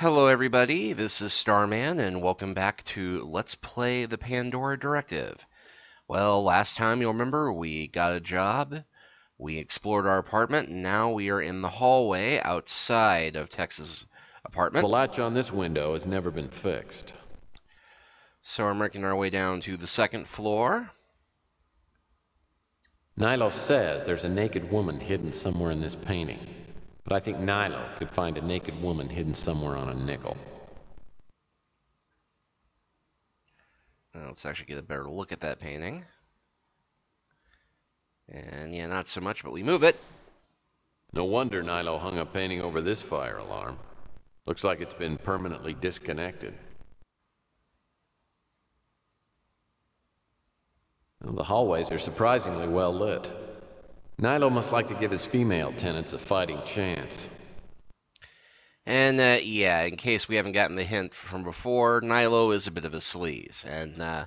Hello everybody, this is Starman, and welcome back to Let's Play the Pandora Directive. Well, last time you'll remember we got a job, we explored our apartment, and now we are in the hallway outside of Tex's apartment. The latch on this window has never been fixed. So we're making our way down to the second floor. Nilo says there's a naked woman hidden somewhere in this painting. But I think Nilo could find a naked woman hidden somewhere on a nickel. Well, let's actually get a better look at that painting. And yeah, not so much, but we move it. No wonder Nilo hung a painting over this fire alarm. Looks like it's been permanently disconnected. Well, the hallways are surprisingly well lit. Nilo must like to give his female tenants a fighting chance. And yeah, in case we haven't gotten the hint from before, Nilo is a bit of a sleaze. And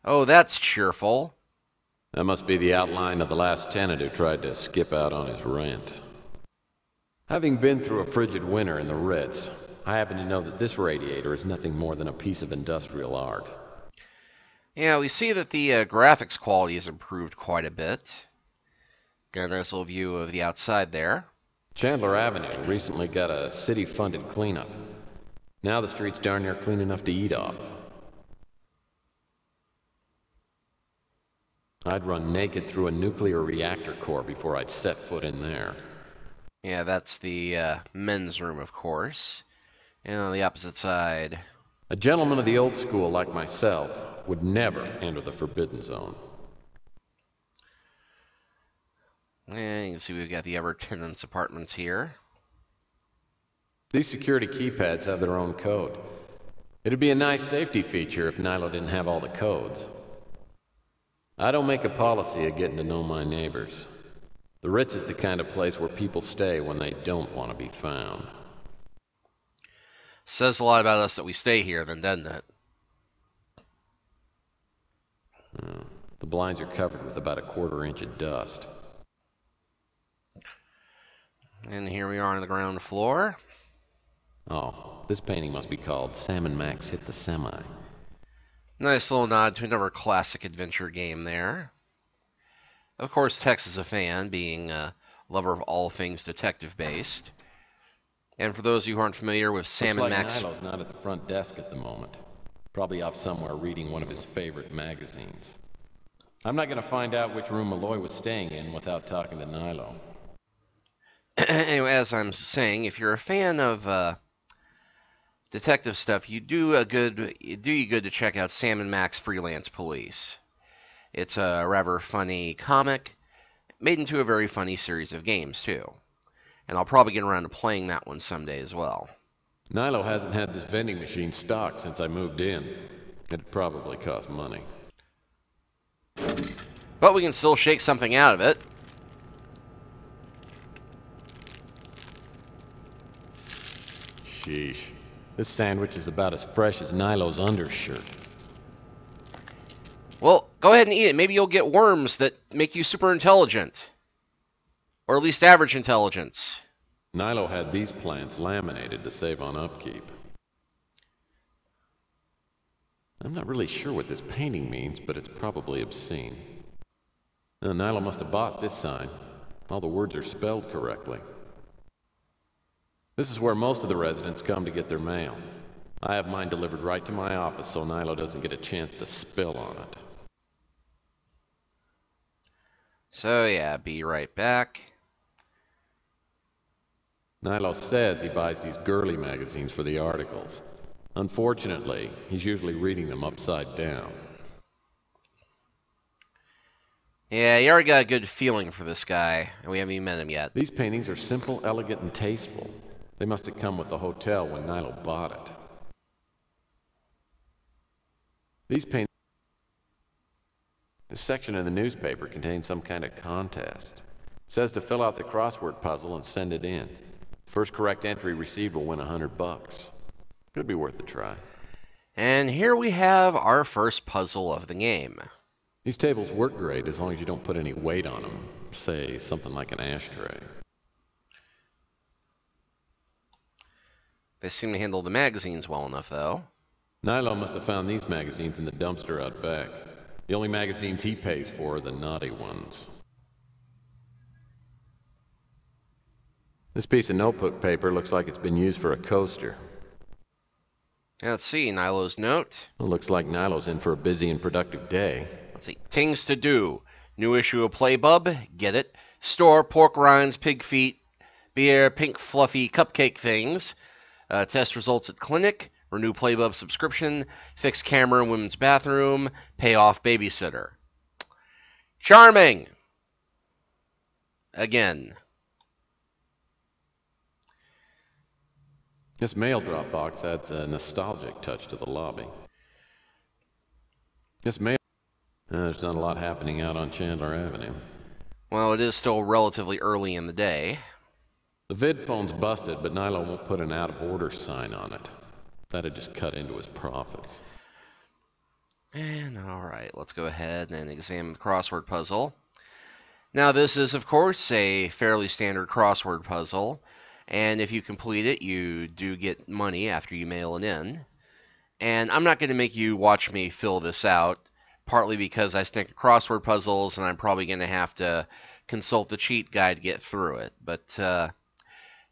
oh, that's cheerful. That must be the outline of the last tenant who tried to skip out on his rent. Having been through a frigid winter in the Ritz, I happen to know that this radiator is nothing more than a piece of industrial art. Yeah, we see that the graphics quality has improved quite a bit. Got a nice little view of the outside there. Chandler Avenue recently got a city-funded cleanup. Now the street's darn near clean enough to eat off. I'd run naked through a nuclear reactor core before I'd set foot in there. Yeah, that's the men's room, of course. And on the opposite side... A gentleman of the old school like myself would never enter the forbidden zone. And you can see we've got the other tenants' apartments here. These security keypads have their own code. It'd be a nice safety feature if Nilo didn't have all the codes. I don't make a policy of getting to know my neighbors. The Ritz is the kind of place where people stay when they don't want to be found. Says a lot about us that we stay here, then, doesn't it? The blinds are covered with about a quarter-inch of dust. And here we are on the ground floor. Oh, this painting must be called Sam and Max Hit the Semi. Nice little nod to another classic adventure game there. Of course, Tex is a fan, being a lover of all things detective-based. And for those of you who aren't familiar with Sam and Max... Nilo's not at the front desk at the moment. Probably off somewhere reading one of his favorite magazines. I'm not going to find out which room Malloy was staying in without talking to Nilo. Anyway, as I'm saying, if you're a fan of detective stuff, you do you good to check out Sam and Max Freelance Police. It's a rather funny comic, made into a very funny series of games too. And I'll probably get around to playing that one someday as well. Nilo hasn't had this vending machine stocked since I moved in. It'd probably cost money. But we can still shake something out of it. Sheesh. This sandwich is about as fresh as Nilo's undershirt. Well, go ahead and eat it. Maybe you'll get worms that make you super intelligent. Or at least average intelligence. Nilo had these plants laminated to save on upkeep. I'm not really sure what this painting means, but it's probably obscene. Now, Nilo must have bought this sign. All the words are spelled correctly. This is where most of the residents come to get their mail. I have mine delivered right to my office so Nilo doesn't get a chance to spill on it. So yeah, be right back. Nilo says he buys these girly magazines for the articles. Unfortunately, he's usually reading them upside down. Yeah, you already got a good feeling for this guy, and we haven't even met him yet. These paintings are simple, elegant, and tasteful. They must have come with the hotel when Nilo bought it. These paintings... This section of the newspaper contains some kind of contest. It says to fill out the crossword puzzle and send it in. First correct entry received will win $100. Could be worth a try. And here we have our first puzzle of the game. These tables work great as long as you don't put any weight on them. Say, something like an ashtray. They seem to handle the magazines well enough, though. Nilo must have found these magazines in the dumpster out back. The only magazines he pays for are the naughty ones. This piece of notebook paper looks like it's been used for a coaster. Let's see, Nilo's note. It looks like Nilo's in for a busy and productive day. Let's see. Things to do. New issue of Playbub. Get it. Store pork rinds, pig feet, beer, pink fluffy cupcake things. Test results at clinic. Renew Playbub subscription. Fix camera in women's bathroom. Pay off babysitter. Charming. Again. This mail drop box adds a nostalgic touch to the lobby. There's not a lot happening out on Chandler Avenue. Well, it is still relatively early in the day. The vid phone's busted, but Nilo won't put an out-of-order sign on it. That'd just cut into his profits. And alright, let's go ahead and examine the crossword puzzle. Now this is, of course, a fairly standard crossword puzzle. And if you complete it, you do get money after you mail it in. And I'm not going to make you watch me fill this out, partly because I stink at crossword puzzles, and I'm probably going to have to consult the cheat guide to get through it. But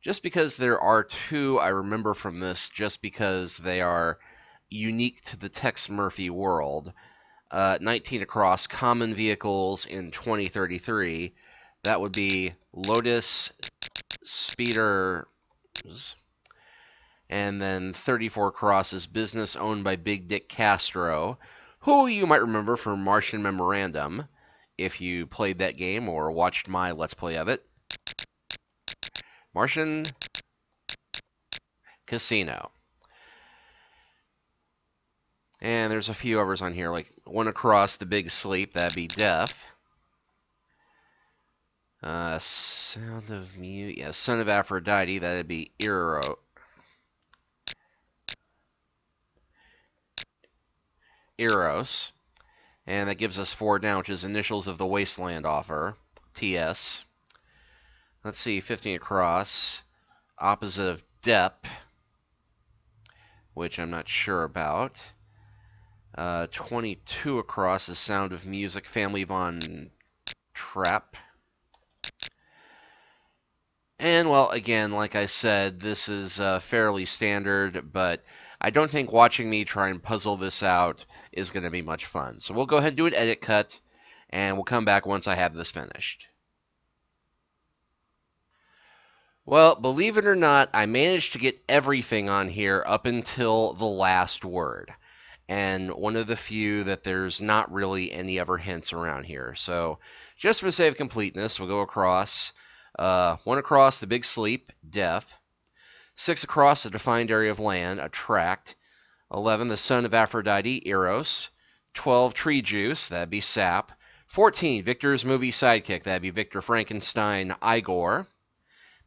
just because there are two I remember from this, just because they are unique to the Tex Murphy world. 19 across, common vehicles in 2033. That would be Lotus, Speeders, and then 34 crosses, business owned by Big Dick Castro, who you might remember from Martian Memorandum, if you played that game or watched my Let's Play of it. Martian Casino. And there's a few others on here, like one across, the Big Sleep, that'd be Deaf. Sound of Mute, yeah, Son of Aphrodite, that'd be Eros. And that gives us 4 down, which is initials of the Wasteland offer, TS. Let's see, 15 across, opposite of Dep, which I'm not sure about. 22 across is Sound of Music, Family Von Trapp. And, well, again, like I said, this is fairly standard, but I don't think watching me try and puzzle this out is going to be much fun. So we'll go ahead and do an edit cut, and we'll come back once I have this finished. Well, believe it or not, I managed to get everything on here up until the last word. And one of the few that there's not really any other hints around here. So just for the sake of completeness, we'll go across. 1 across, the Big Sleep, Death. 6 across, a defined area of land, a tract. 11, the Son of Aphrodite, Eros. 12, Tree Juice, that'd be Sap. 14, Victor's movie sidekick, that'd be Victor Frankenstein, Igor.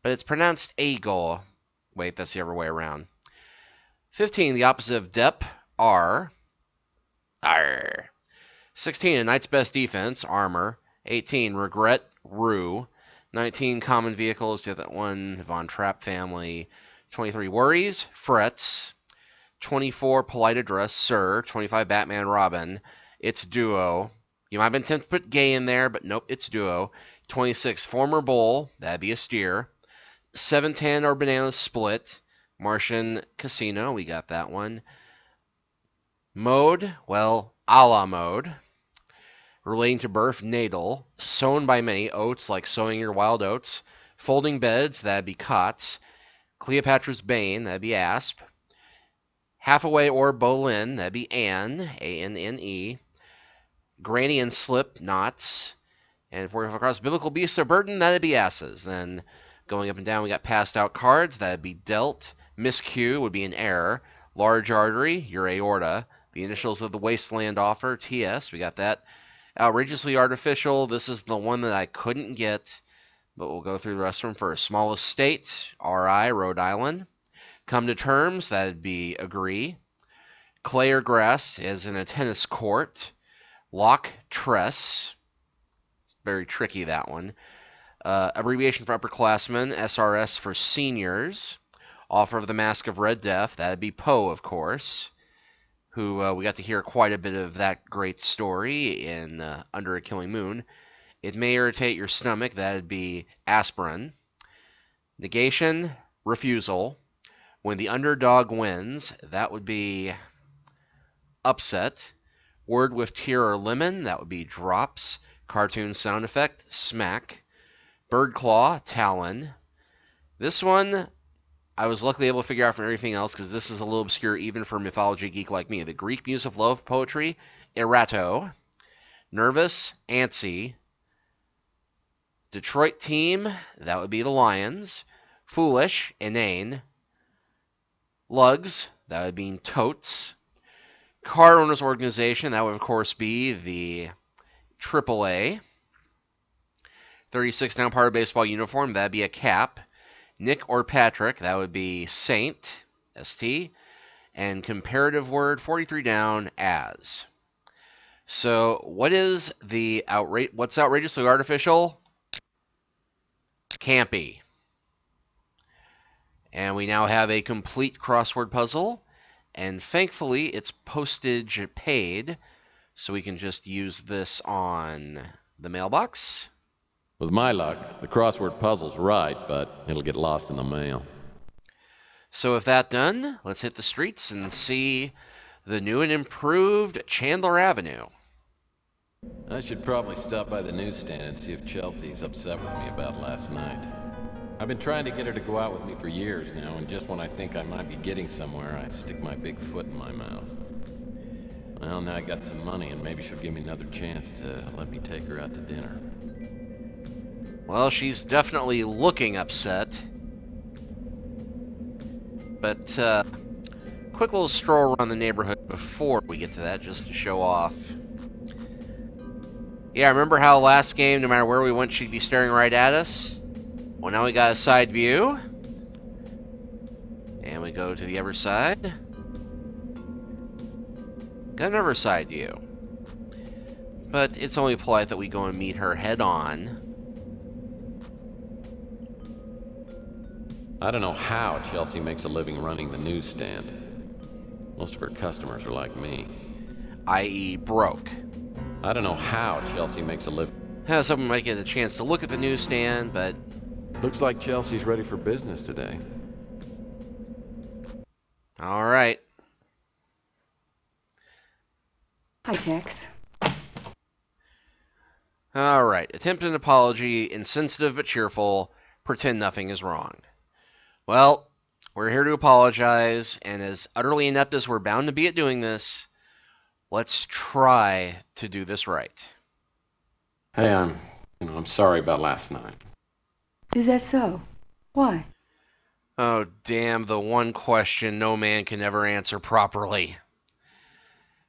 But it's pronounced Agor. Wait, that's the other way around. 15, the opposite of Dep, R. Arr. 16, a Knight's Best Defense, Armor. 18, Regret, Rue. 19, Common Vehicles, the other one, Von Trapp family. 23, Worries, Frets. 24, Polite Address, Sir. 25, Batman, Robin. It's Duo. You might have been tempted to put Gay in there, but nope, it's Duo. 26, Former Bull, that'd be a steer. 710 or Bananas Split. Martian Casino, we got that one. Mode, well, a la mode. Relating to birth, natal. Sown by many, oats, like sowing your wild oats. Folding beds, that'd be cots. Cleopatra's Bane, that'd be asp. Half-away or Bolin, that'd be Anne, A-N-N-E. Granny and slip, knots. And if we're across biblical beasts of burden, that'd be asses. Then going up and down, we got passed out cards, that'd be dealt. Miscue would be an error. Large artery, your aorta. The initials of the Wasteland offer, TS, we got that. Outrageously artificial, this is the one that I couldn't get, but we'll go through the rest of them first. Smallest state, RI, Rhode Island. Come to terms, that'd be agree. Clay or grass is in a tennis court. Lock, tress. Very tricky, that one. Abbreviation for upperclassmen, SRS for seniors. Author of The Mask of Red Death, that'd be Poe, of course, who we got to hear quite a bit of that great story in Under a Killing Moon. It may irritate your stomach, that'd be Aspirin. Negation, Refusal. When the underdog wins, that would be Upset. Word with tear or lemon, that would be Drops. Cartoon sound effect, Smack. Bird Claw, Talon. This one, I was luckily able to figure out from everything else because this is a little obscure even for a mythology geek like me. The Greek muse of love poetry, Erato. Nervous, Antsy. Detroit team, that would be the Lions. Foolish, Inane. Lugs, that would be Totes. Car Owners Organization, that would of course be the AAA. 36 down power baseball uniform, that'd be a Cap. Nick or Patrick, that would be Saint, ST. And comparative word, 43 down, as. So what is the what's outrageously artificial? Campy. And we now have a complete crossword puzzle. And thankfully, it's postage paid, so we can just use this on the mailbox. With my luck, the crossword puzzle's right, but it'll get lost in the mail. So with that done, let's hit the streets and see the new and improved Chandler Avenue. I should probably stop by the newsstand and see if Chelsea's upset with me about last night. I've been trying to get her to go out with me for years now, and just when I think I might be getting somewhere, I stick my big foot in my mouth. Well, now I got some money, and maybe she'll give me another chance to let me take her out to dinner. Well, she's definitely looking upset. But, quick little stroll around the neighborhood before we get to that, just to show off. Yeah, remember how last game, no matter where we went, she'd be staring right at us? Well, now we got a side view. And we go to the other side. Got another side view. But it's only polite that we go and meet her head on. I don't know how Chelsea makes a living running the newsstand. Most of her customers are like me. I.e. broke. I don't know how Chelsea makes a living. Someone might get a chance to look at the newsstand, but... Looks like Chelsea's ready for business today. All right. Hi, Tex. All right. Attempt an apology, insensitive but cheerful, pretend nothing is wrong. Well, we're here to apologize, and as utterly inept as we're bound to be at doing this, let's try to do this right. Hey, I'm sorry about last night. Is that so? Why? Oh, damn, the one question no man can ever answer properly.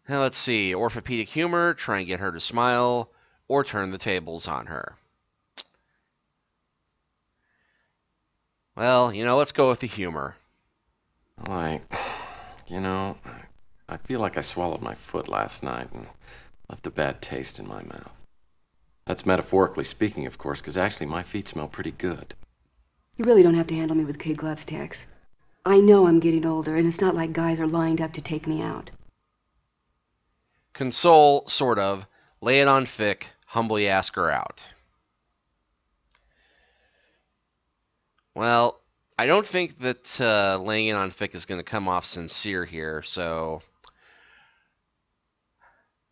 Now, let's see. Orthopedic humor, try and get her to smile, or turn the tables on her. Well, let's go with the humor. I feel like I swallowed my foot last night and left a bad taste in my mouth. That's metaphorically speaking, of course, because actually my feet smell pretty good. You really don't have to handle me with kid gloves, Tex. I know I'm getting older, and it's not like guys are lined up to take me out. Console, sort of. Lay it on thick. Humbly ask her out. Well, I don't think that laying it on thick is going to come off sincere here, so...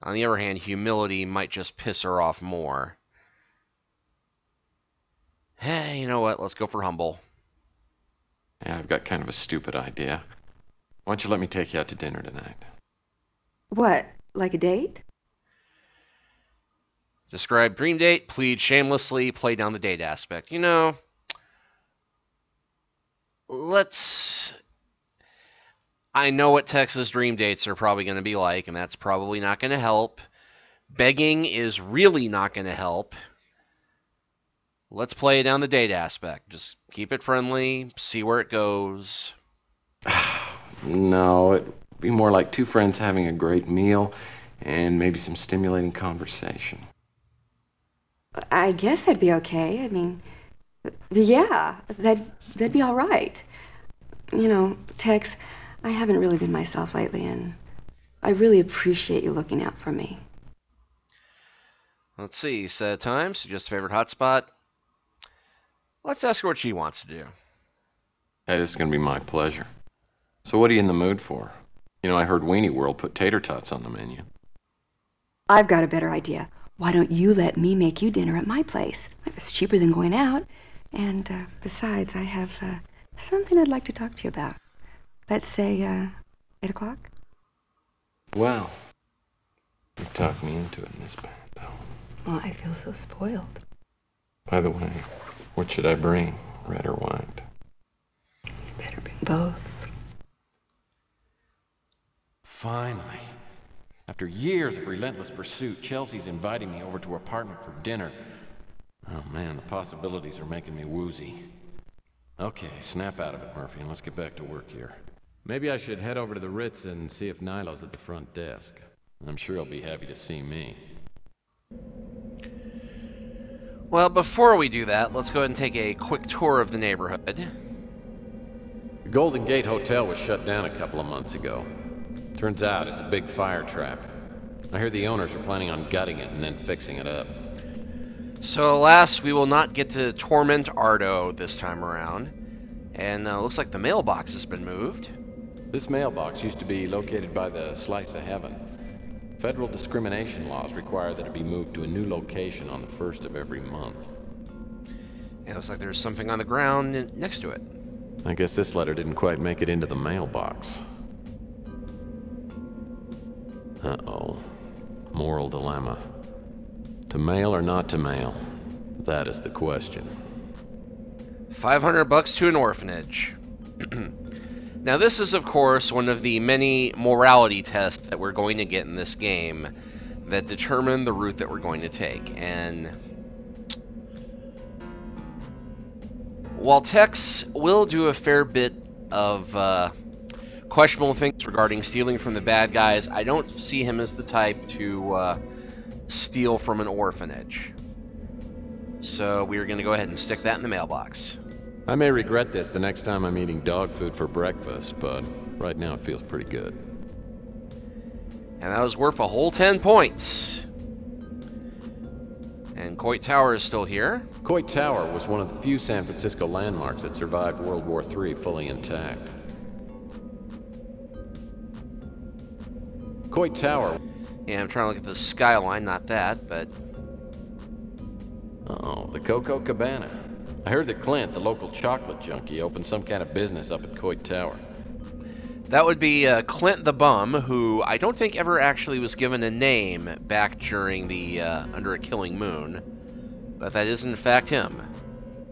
On the other hand, humility might just piss her off more. Hey, you know what? Let's go for humble. Yeah, I've got kind of a stupid idea. Why don't you let me take you out to dinner tonight? What? Like a date? Describe dream date, plead shamelessly, play down the date aspect. I know what Texas dream dates are probably going to be like, and that's probably not going to help. Begging is really not going to help. Let's play down the date aspect. Just keep it friendly, see where it goes. No, it'd be more like two friends having a great meal and maybe some stimulating conversation. I guess that'd be okay. I mean, yeah, that'd be all right. You know, Tex, I haven't really been myself lately, and I really appreciate you looking out for me. Let's see, set of time, suggest a favorite hotspot. Let's ask her what she wants to do. Hey, this is gonna be my pleasure. So what are you in the mood for? You know, I heard Weenie World put tater tots on the menu. I've got a better idea. Why don't you let me make you dinner at my place? It's cheaper than going out. And besides, I have something I'd like to talk to you about. Let's say 8 o'clock? Well, you've talked me into it, Miss Pandora. Oh, I feel so spoiled. By the way, what should I bring, red or white? You better bring both. Finally. After years of relentless pursuit, Chelsea's inviting me over to her apartment for dinner. Oh man, the possibilities are making me woozy. Okay, snap out of it, Murphy, and let's get back to work here. Maybe I should head over to the Ritz and see if Nilo's at the front desk. I'm sure he'll be happy to see me. Well, before we do that, let's go ahead and take a quick tour of the neighborhood. The Golden Gate Hotel was shut down a couple of months ago. Turns out it's a big fire trap. I hear the owners are planning on gutting it and then fixing it up. So alas, we will not get to torment Ardo this time around. And looks like the mailbox has been moved. This mailbox used to be located by the Slice of Heaven. Federal discrimination laws require that it be moved to a new location on the first of every month. Yeah, looks like there's something on the ground next to it. I guess this letter didn't quite make it into the mailbox. Uh-oh. Moral dilemma. To mail or not to mail? That is the question. $500 to an orphanage. Now this is of course one of the many morality tests that we're going to get in this game that determine the route that we're going to take. And while Tex will do a fair bit of questionable things regarding stealing from the bad guys, I don't see him as the type to steal from an orphanage. So we are going to go ahead and stick that in the mailbox. I may regret this the next time I'm eating dog food for breakfast, but right now it feels pretty good. And that was worth a whole 10 points. And Coit Tower is still here. Coit Tower was one of the few San Francisco landmarks that survived World War III fully intact. Coit Tower. Yeah, I'm trying to look at the skyline, not that, but... Uh-oh, the Coco Cabana. I heard that Clint, the local chocolate junkie, opened some kind of business up at Coit Tower. That would be Clint the Bum, who I don't think ever actually was given a name back during the Under a Killing Moon. But that is in fact him.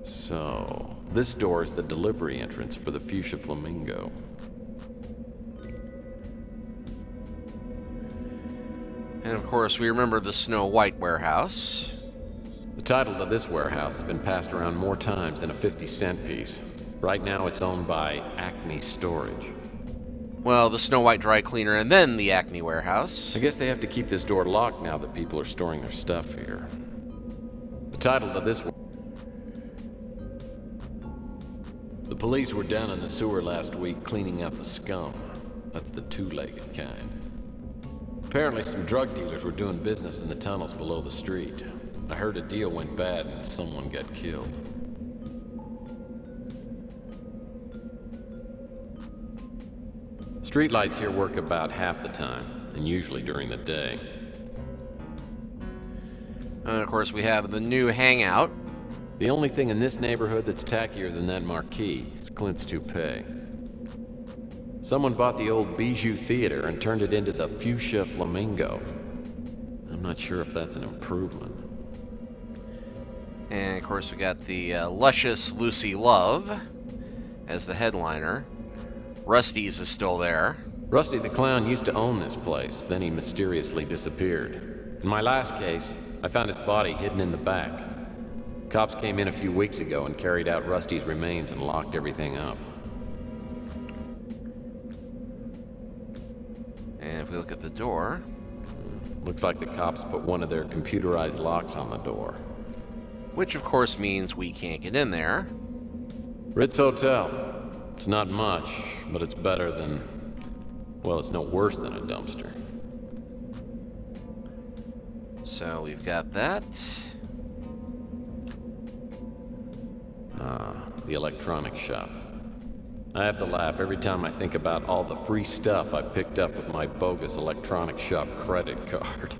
So, this door is the delivery entrance for the Fuchsia Flamingo. And of course we remember the Snow White warehouse. The title to this warehouse has been passed around more times than a 50-cent piece. Right now it's owned by Acme Storage. Well, the Snow White dry cleaner and then the Acme warehouse. I guess they have to keep this door locked now that people are storing their stuff here. The title to this... The police were down in the sewer last week cleaning out the scum. That's the two-legged kind. Apparently some drug dealers were doing business in the tunnels below the street. I heard a deal went bad and someone got killed. Streetlights here work about half the time, and usually during the day. And of course we have the new hangout. The only thing in this neighborhood that's tackier than that marquee is Clint's toupee. Someone bought the old Bijou Theater and turned it into the Fuchsia Flamingo. I'm not sure if that's an improvement. And of course we got the luscious Lucy Love as the headliner. Rusty's is still there. Rusty the Clown used to own this place, then he mysteriously disappeared. In my last case, I found his body hidden in the back. Cops came in a few weeks ago and carried out Rusty's remains and locked everything up. And if we look at the door... Looks like the cops put one of their computerized locks on the door. Which of course means we can't get in there. Ritz Hotel. It's not much, but it's better than... well, it's no worse than a dumpster. So we've got that. The electronics shop. I have to laugh every time I think about all the free stuff I picked up with my bogus electronics shop credit card.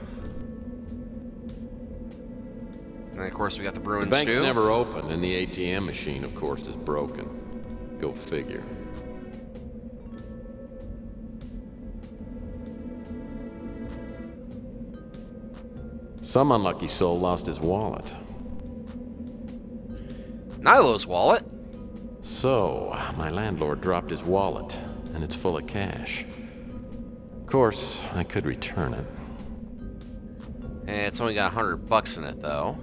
And of course we got the Bruin The bank's stew. never open, and the ATM machine, of course, is broken. Go figure. Some unlucky soul lost his wallet. Nilo's wallet. So, my landlord dropped his wallet, and it's full of cash. Of course, I could return it. And it's only got $100 in it, though.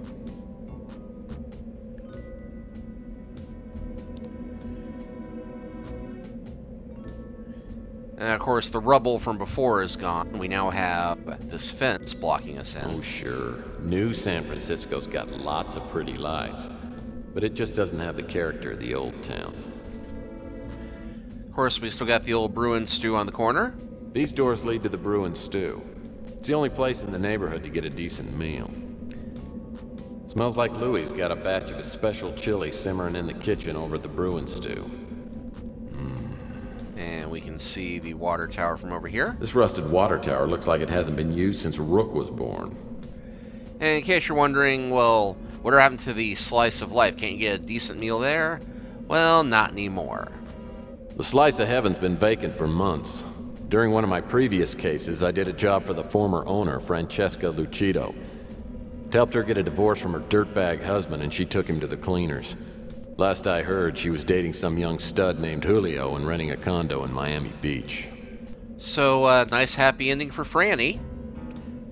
And of course, the rubble from before is gone. We now have this fence blocking us in. Oh, sure. New San Francisco's got lots of pretty lights, but it just doesn't have the character of the old town. Of course, we still got the old Bruin stew on the corner. These doors lead to the Bruin Stew. It's the only place in the neighborhood to get a decent meal. Smells like Louie's got a batch of his special chili simmering in the kitchen over at the Bruin Stew. And we can see the water tower from over here. This rusted water tower looks like it hasn't been used since Rook was born. And in case you're wondering, well, what happened to the slice of life? Can't you get a decent meal there? Well, not anymore. The slice of heaven's been vacant for months. During one of my previous cases, I did a job for the former owner, Francesca Lucido. Helped her get a divorce from her dirtbag husband, and she took him to the cleaners. Last I heard, she was dating some young stud named Julio and renting a condo in Miami Beach. So, nice happy ending for Franny.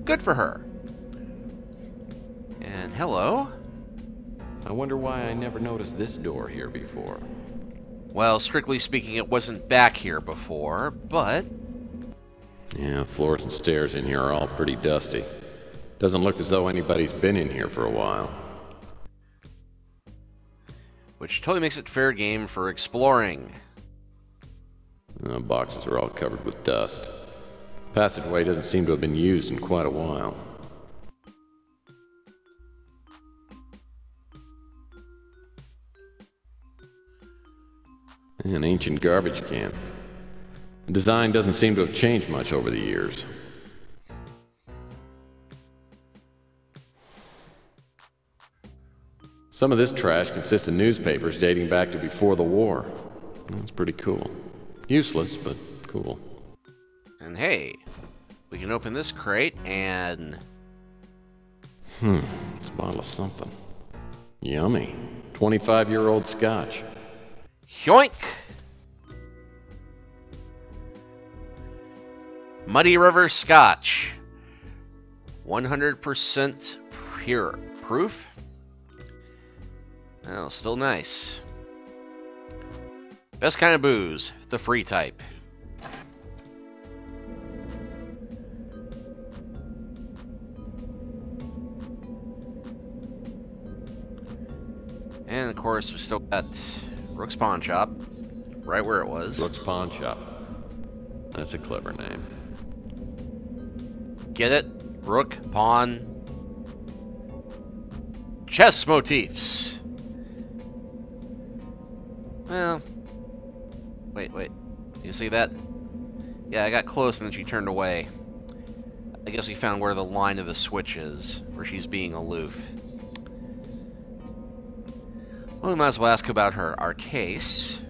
Good for her. And hello. I wonder why I never noticed this door here before. Well, strictly speaking, it wasn't back here before, but... Yeah, floors and stairs in here are all pretty dusty. Doesn't look as though anybody's been in here for a while. Which totally makes it fair game for exploring. The boxes are all covered with dust. Passageway doesn't seem to have been used in quite a while. An ancient garbage can. The design doesn't seem to have changed much over the years. Some of this trash consists of newspapers dating back to before the war. That's pretty cool. Useless, but cool. And hey, we can open this crate and... It's a bottle of something. Yummy. 25-year-old scotch. Yoink! Muddy River Scotch. 100% pure. Proof? Oh, still nice. Best kind of booze, the free type. And of course, we still got Rook's Pawn Shop, right where it was. Rook's Pawn Shop. That's a clever name. Get it? Rook, pawn, chess motifs. Well, wait. Do you see that? Yeah, I got close and then she turned away. I guess we found where the line of the switch is, where she's being aloof. Well, we might as well ask about our case.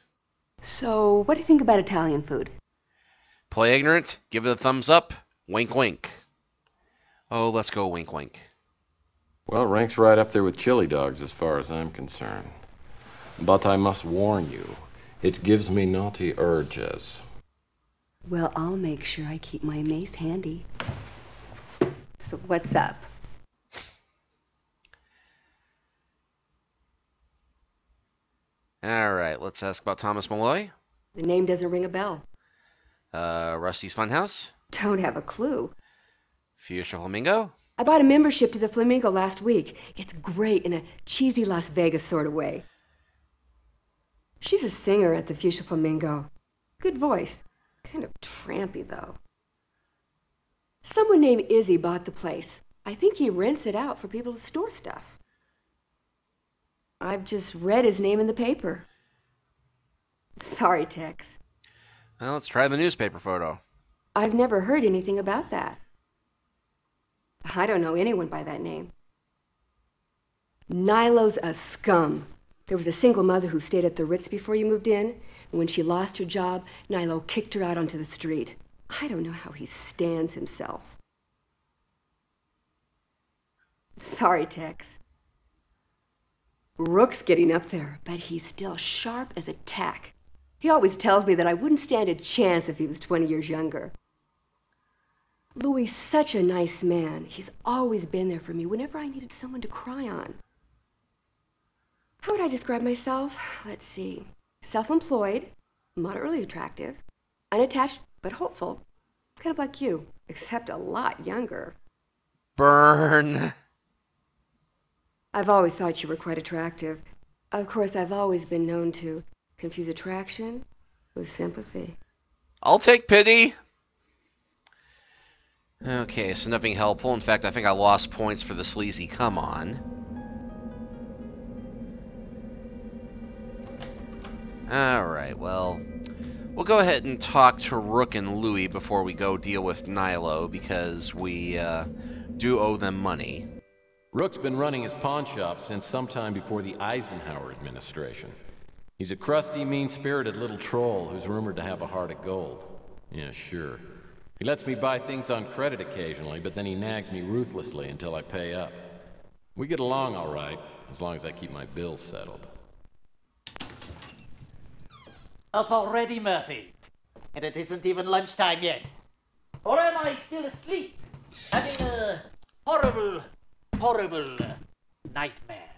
So, what do you think about Italian food? Play ignorant, give it a thumbs up, wink wink. Oh, let's go wink wink. Well, it ranks right up there with chili dogs as far as I'm concerned. But I must warn you, it gives me naughty urges. Well, I'll make sure I keep my mace handy. So, what's up? Alright, let's ask about Thomas Malloy. The name doesn't ring a bell. Rusty's Funhouse. Don't have a clue. Fuchsia Flamingo. I bought a membership to the Flamingo last week. It's great in a cheesy Las Vegas sort of way. She's a singer at the Fuchsia Flamingo. Good voice. Kind of trampy, though. Someone named Izzy bought the place. I think he rents it out for people to store stuff. I've just read his name in the paper. Sorry, Tex. Well, let's try the newspaper photo. I've never heard anything about that. I don't know anyone by that name. Nilo's a scum. There was a single mother who stayed at the Ritz before you moved in, and when she lost her job, Nilo kicked her out onto the street. I don't know how he stands himself. Sorry, Tex. Rook's getting up there, but he's still sharp as a tack. He always tells me that I wouldn't stand a chance if he was 20 years younger. Louis' such a nice man. He's always been there for me whenever I needed someone to cry on. How would I describe myself? Let's see. Self-employed, moderately attractive, unattached but hopeful. Kind of like you, except a lot younger. Burn. I've always thought you were quite attractive. Of course, I've always been known to confuse attraction with sympathy. I'll take pity. Okay, so nothing helpful. In fact, I think I lost points for the sleazy come on. Alright, well, we'll go ahead and talk to Rook and Louis before we go deal with Nilo, because we do owe them money. Rook's been running his pawn shop since sometime before the Eisenhower administration. He's a crusty, mean-spirited little troll who's rumored to have a heart of gold. Yeah, sure. He lets me buy things on credit occasionally, but then he nags me ruthlessly until I pay up. We get along all right, as long as I keep my bills settled. Up already, Murphy? And it isn't even lunchtime yet. Or am I still asleep? Having a horrible nightmare.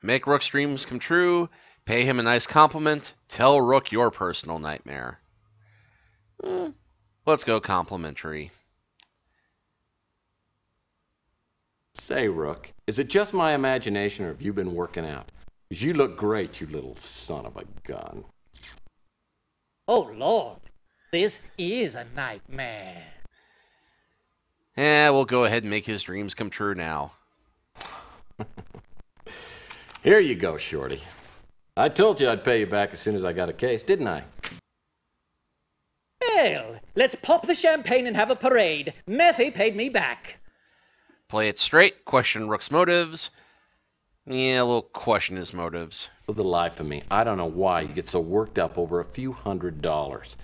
Make Rook's dreams come true, pay him a nice compliment, tell Rook your personal nightmare. Let's go complimentary. Say, Rook, is it just my imagination or have you been working out? 'Cause you look great, you little son of a gun. Oh, Lord. This is a nightmare. We'll go ahead and make his dreams come true now. Here you go, Shorty. I told you I'd pay you back as soon as I got a case, didn't I? Well, let's pop the champagne and have a parade. Murphy paid me back. Play it straight, question Rook's motives. Yeah, we'll question his motives. For the life of me, I don't know why you get so worked up over a few $100s.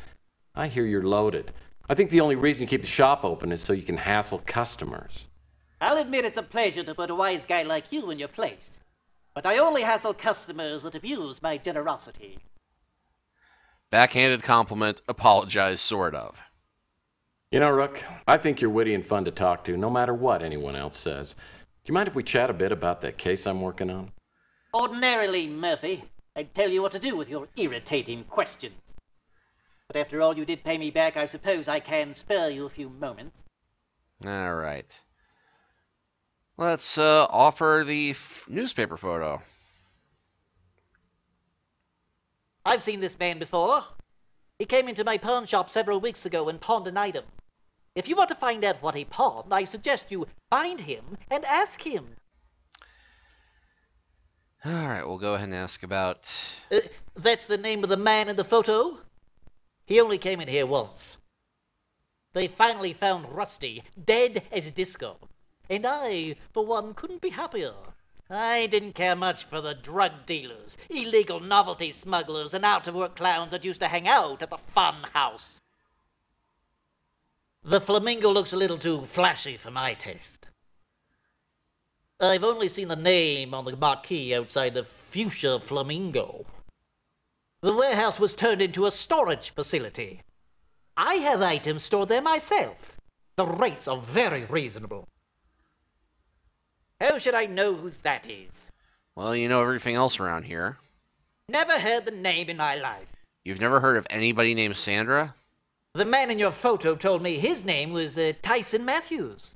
I hear you're loaded. I think the only reason you keep the shop open is so you can hassle customers. I'll admit it's a pleasure to put a wise guy like you in your place. But I only hassle customers that abuse my generosity. Backhanded compliment, apologize, sort of. You know, Rook, I think you're witty and fun to talk to, no matter what anyone else says. Do you mind if we chat a bit about that case I'm working on? Ordinarily, Murphy, I'd tell you what to do with your irritating questions. But after all, you did pay me back. I suppose I can spare you a few moments. All right. Let's offer the newspaper photo. I've seen this man before. He came into my pawn shop several weeks ago and pawned an item. If you want to find out what he pawned, I suggest you find him and ask him. All right, we'll go ahead and ask about... That's the name of the man in the photo? He only came in here once. They finally found Rusty, dead as disco. And I, for one, couldn't be happier. I didn't care much for the drug dealers, illegal novelty smugglers, and out-of-work clowns that used to hang out at the fun house. The Flamingo looks a little too flashy for my taste. I've only seen the name on the marquee outside the Fuchsia Flamingo. The warehouse was turned into a storage facility. I have items stored there myself. The rates are very reasonable. How should I know who that is? Well, you know everything else around here. Never heard the name in my life. You've never heard of anybody named Sandra? The man in your photo told me his name was Tyson Matthews.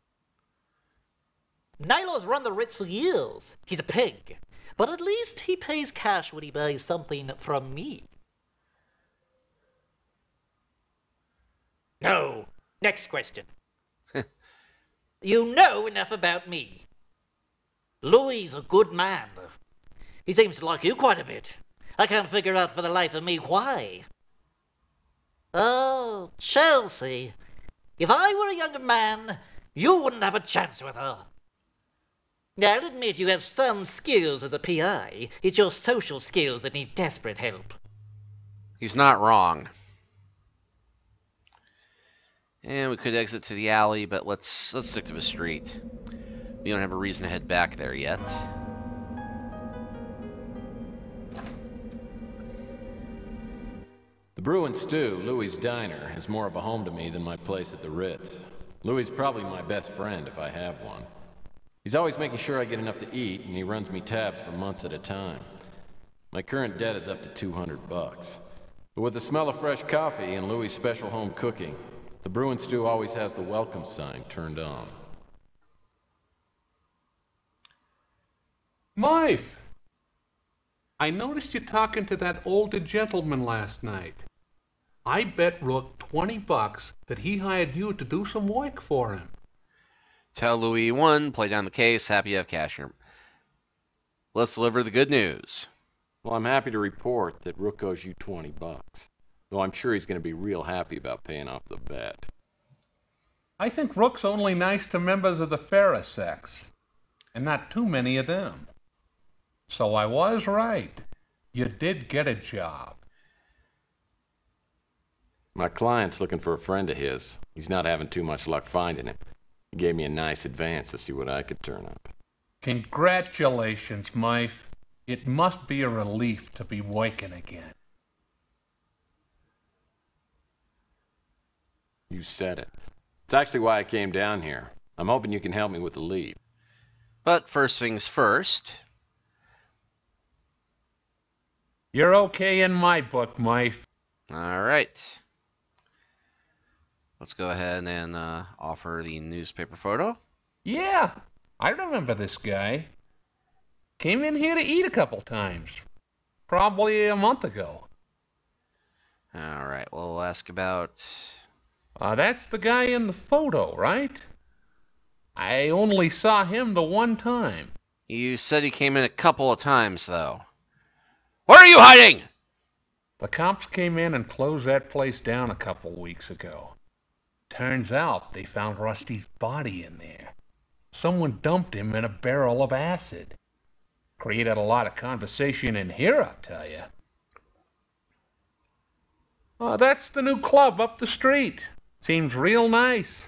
Nilo's run the Ritz for years. He's a pig. but at least he pays cash when he buys something from me. No. Next question. You know enough about me. Louis is a good man. He seems to like you quite a bit. I can't figure out for the life of me why. Oh, Chelsea. If I were a younger man, you wouldn't have a chance with her. Now, I'll admit you have some skills as a PI. It's your social skills that need desperate help. He's not wrong. And we could exit to the alley, but let's stick to the street. We don't have a reason to head back there yet. The Brew and Stew, Louis' diner, is more of a home to me than my place at the Ritz. Louis is probably my best friend if I have one. He's always making sure I get enough to eat, and he runs me tabs for months at a time. My current debt is up to $200. But with the smell of fresh coffee and Louis' special home cooking, the Brew and Stew always has the welcome sign turned on. Mike! I noticed you talking to that older gentleman last night. I bet Rook $20 that he hired you to do some work for him. Tell Louis you won, play down the case, happy you have cash here. Let's deliver the good news. Well, I'm happy to report that Rook owes you $20, though I'm sure he's going to be real happy about paying off the bet. I think Rook's only nice to members of the fairer sex, and not too many of them. So I was right. You did get a job. My client's looking for a friend of his. He's not having too much luck finding him. He gave me a nice advance to see what I could turn up. Congratulations, Mike. It must be a relief to be working again. You said it. It's actually why I came down here. I'm hoping you can help me with the lead. But first things first. You're okay in my book, Mike. All right. Let's go ahead and offer the newspaper photo. Yeah, I remember this guy. Came in here to eat a couple times. Probably a month ago. All right, we'll ask about... That's the guy in the photo, right? I only saw him the one time. You said he came in a couple of times, though. Where are you hiding? The cops came in and closed that place down a couple weeks ago. Turns out they found Rusty's body in there. Someone dumped him in a barrel of acid. Created a lot of conversation in here, I'll tell you. That's the new club up the street. Seems real nice.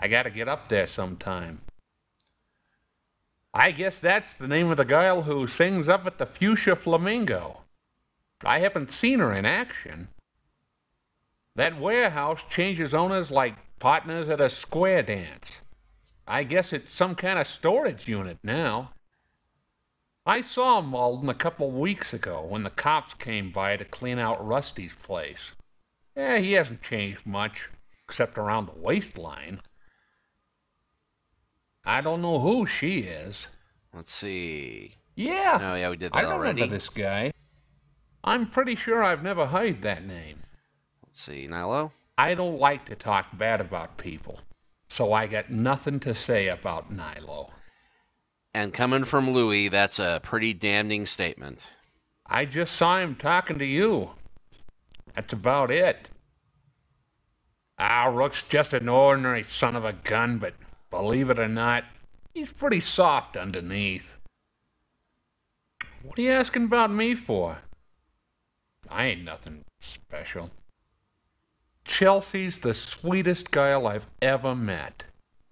I gotta get up there sometime. I guess that's the name of the girl who sings up at the Fuchsia Flamingo. I haven't seen her in action. That warehouse changes owners like partners at a square dance. I guess it's some kind of storage unit now. I saw Malden a couple weeks ago when the cops came by to clean out Rusty's place. He hasn't changed much, except around the waistline. I don't know who she is. Let's see. Yeah. Oh, yeah, we did that I remember already. this guy. I'm pretty sure I've never heard that name. Let's see, Nilo? I don't like to talk bad about people, so I got nothing to say about Nilo. And coming from Louis, that's a pretty damning statement. I just saw him talking to you. That's about it. Rook's just an ordinary son of a gun, but believe it or not, he's pretty soft underneath. What are you asking about me for? I ain't nothing special. Chelsea's the sweetest girl I've ever met.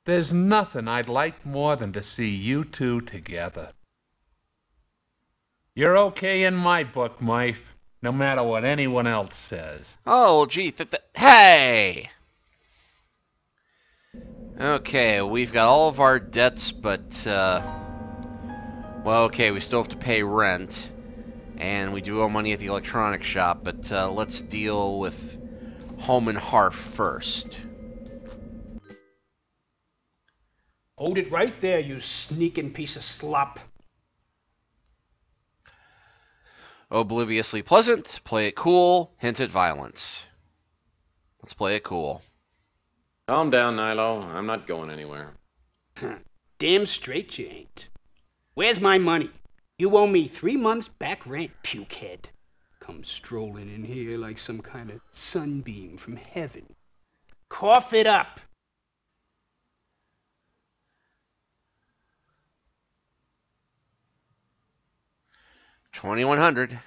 There's nothing I'd like more than to see you two together. You're okay in my book, Mike, no matter what anyone else says. Oh, gee, hey! Okay, we've got all of our debts, but, well, okay, we still have to pay rent, and we do owe money at the electronics shop, but let's deal with Home and Hearth first. Hold it right there, you sneaking piece of slop. Obliviously pleasant, play it cool, hint at violence. Let's play it cool. Calm down, Nilo. I'm not going anywhere. Damn straight you ain't. Where's my money? You owe me 3 months back rent, pukehead. Come strolling in here like some kind of sunbeam from heaven. Cough it up. $2,100.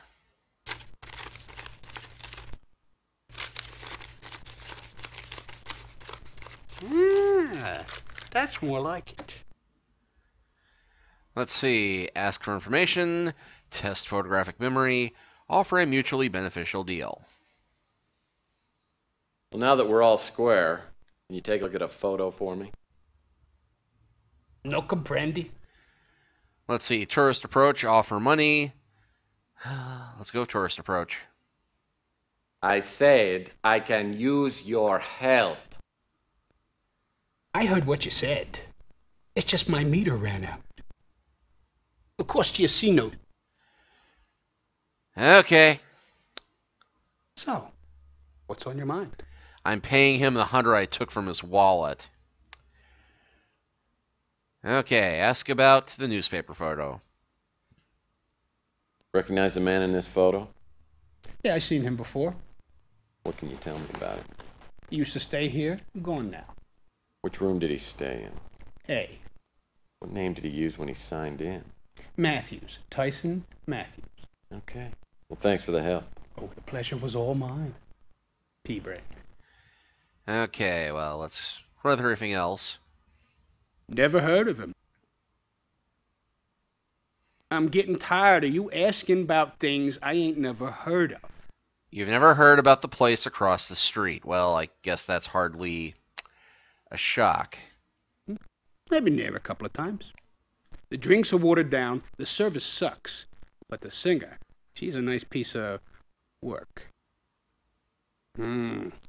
Ah, that's more like it. Let's see. Ask for information. Test photographic memory. Offer a mutually beneficial deal. Well, now that we're all square, can you take a look at a photo for me? No comprende. Let's see. Tourist approach. Offer money. Let's go tourist approach. I said I can use your help. I heard what you said. It's just my meter ran out. Of course, you see no. Okay. So, what's on your mind? I'm paying him the $100 I took from his wallet. Okay, ask about the newspaper photo. Recognize the man in this photo? Yeah, I seen him before. What can you tell me about it? He used to stay here. Gone now. Which room did he stay in? Hey, What name did he use when he signed in? Matthews. Tyson Matthews. Okay. Well, thanks for the help. Oh, the pleasure was all mine. P-break. Okay, well, let's run through everything else. Never heard of him. I'm getting tired of you asking about things I ain't never heard of. You've never heard about the place across the street. Well, I guess that's hardly a shock. I've been there a couple of times. The drinks are watered down, the service sucks, but the singer, she's a nice piece of work.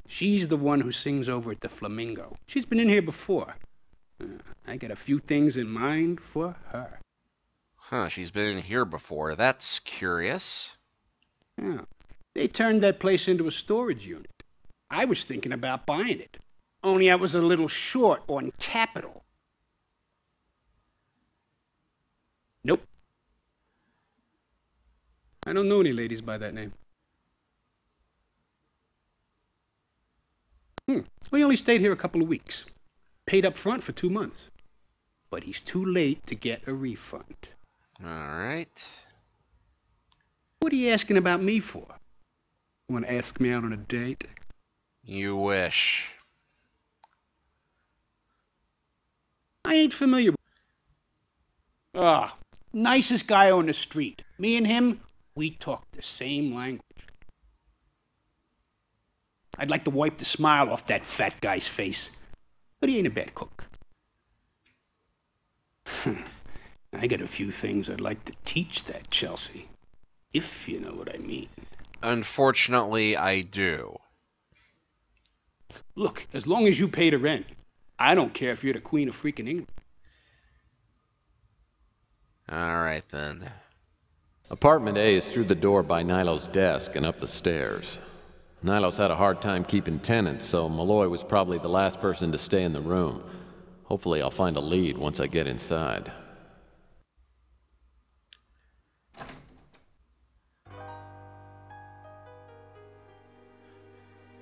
She's the one who sings over at the Flamingo. She's been in here before. I got a few things in mind for her. Huh, she's been in here before. That's curious. Yeah. They turned that place into a storage unit. I was thinking about buying it. Only I was a little short on capital. Nope. I don't know any ladies by that name. We only stayed here a couple of weeks. Paid up front for 2 months. But he's too late to get a refund. All right. What are you asking about me for? Want to ask me out on a date? You wish. I ain't familiar with... nicest guy on the street. Me and him, we talk the same language. I'd like to wipe the smile off that fat guy's face. But he ain't a bad cook. I got a few things I'd like to teach that Chelsea. If you know what I mean. Unfortunately, I do. Look, as long as you pay the rent, I don't care if you're the Queen of freaking England. All right, then. Apartment A is through the door by Nilo's desk and up the stairs. Nilo's had a hard time keeping tenants, so Malloy was probably the last person to stay in the room. Hopefully I'll find a lead once I get inside.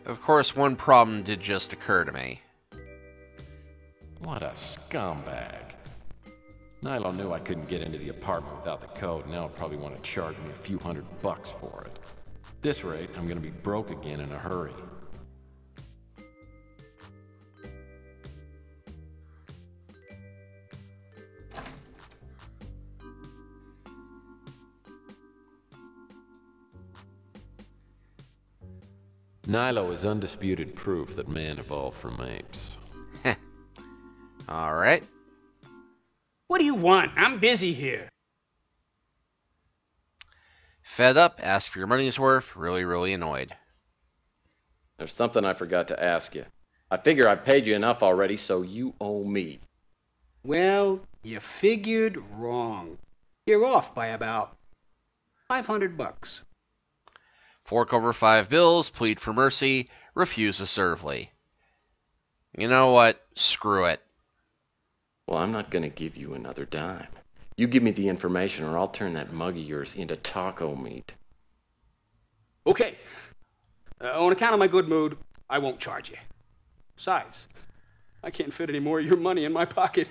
Of course, one problem did just occur to me. What a scumbag. Nilo knew I couldn't get into the apartment without the code, and now he'll probably want to charge me a few $100 for it. At this rate, I'm gonna be broke again in a hurry. Nilo is undisputed proof that man evolved from apes. All right. What do you want? I'm busy here. Fed up, ask for your money's worth, really annoyed. There's something I forgot to ask you. I figure I paid you enough already, so you owe me. Well, you figured wrong. You're off by about... $500. Fork over 5 bills, plead for mercy, refuse assertively. You know what? Screw it. Well, I'm not gonna give you another dime. You give me the information or I'll turn that mug of yours into taco meat. Okay. On account of my good mood, I won't charge you. Besides, I can't fit any more of your money in my pocket.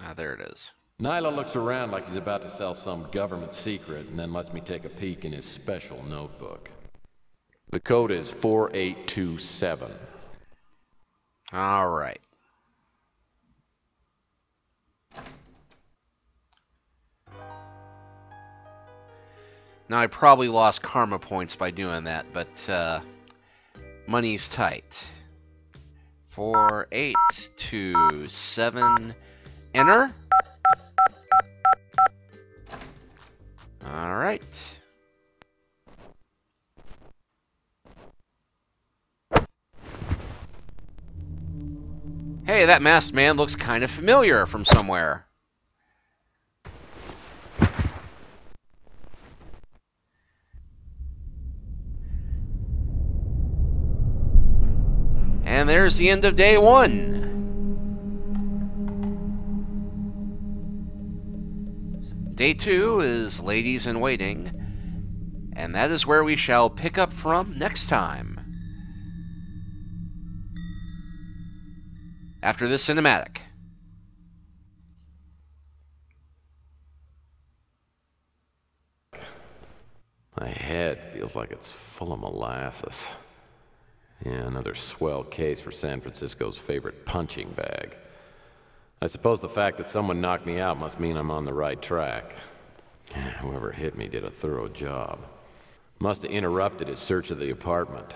Ah, there it is. Nyla looks around like he's about to sell some government secret and then lets me take a peek in his special notebook. The code is 4827. All right. Now, I probably lost karma points by doing that, but money's tight. 4827. Enter. All right. Hey, that masked man looks kind of familiar from somewhere. And there's the end of day 1. Day 2 is Ladies in Waiting, and that is where we shall pick up from next time. After this cinematic. My head feels like it's full of molasses. Yeah, another swell case for San Francisco's favorite punching bag. I suppose the fact that someone knocked me out must mean I'm on the right track. Whoever hit me did a thorough job. Must have interrupted his search of the apartment.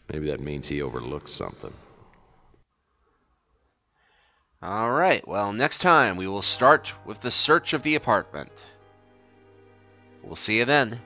Maybe that means he overlooked something. All right, well, next time we will start with the search of the apartment. We'll see you then.